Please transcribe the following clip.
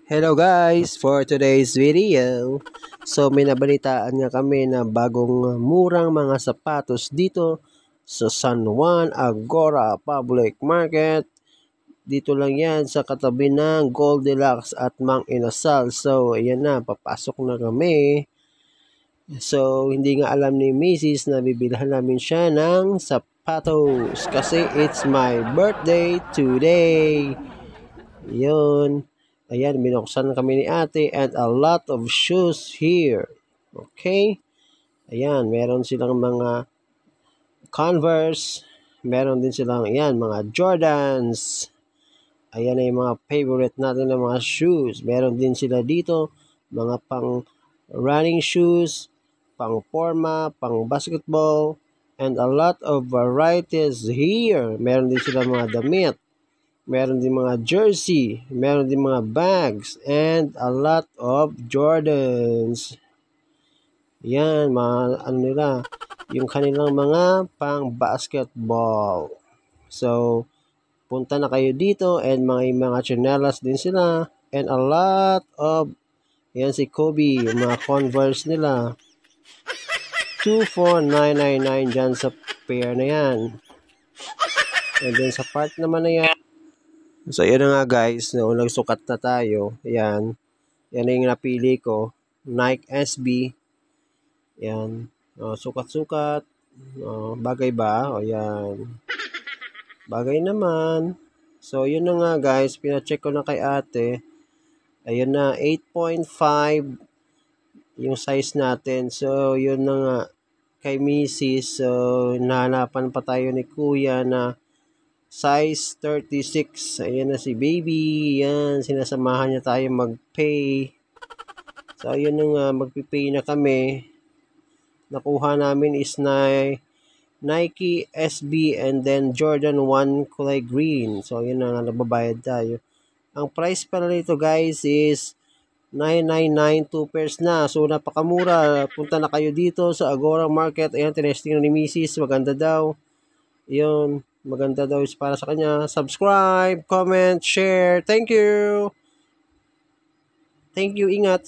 Hello guys, for today's video. So may nabalitaan nga kami na bagong murang mga sapatos dito sa San Juan Agora Public Market. Dito lang yan sa katabi ng Goldilocks at Mang Inasal. So ayan na, papasok na kami. So hindi nga alam ni Mrs. na bibilhan namin siya ng sapatos kasi it's my birthday today. Yun. Ayan, binuksan kami ni ate and a lot of shoes here. Okay? Ayan, meron silang mga Converse. Meron din silang, ayan, mga Jordans. Ayan na yung mga favorite natin na mga shoes. Meron din sila dito, mga pang running shoes, pang forma, pang basketball, and a lot of varieties here. Meron din sila mga damit. Meron din mga jersey, meron din mga bags, and a lot of Jordans. Yan, mga ano nila, yung kanilang mga pang basketball. So, punta na kayo dito and mga chinelas din sila and a lot of, yan si Kobe, yung mga Converse nila. 24999 dyan sa pair na yan. And then sa part naman na yan, so, yun na nga guys, naunang sukat na tayo. Yan. Yan na yung napili ko. Nike SB. Yan. Sukat-sukat. Bagay ba? Yan. Bagay naman. So, yun na nga guys. Pina-check ko na kay ate. Ayun na, 8.5 yung size natin. So, yun na nga kay Mrs. So, nahanapan pa tayo ni Kuya na size 36. Ayan na si baby. Yan. Sinasamahan niya tayo mag-pay. So, ayun na nga. Magpipay na kami. Nakuha namin is na Nike SB and then Jordan 1 kulay green. So, ayun na nga. Nababayad tayo. Ang price pala nito guys is 999 2 pairs na. So, napakamura. Punta na kayo dito sa Agora Market. Ayan, tinesting na ni Mrs. Maganda daw. Yun. Maganda daw is para sa kanya. Subscribe, comment, share. Thank you. Thank you. Ingat.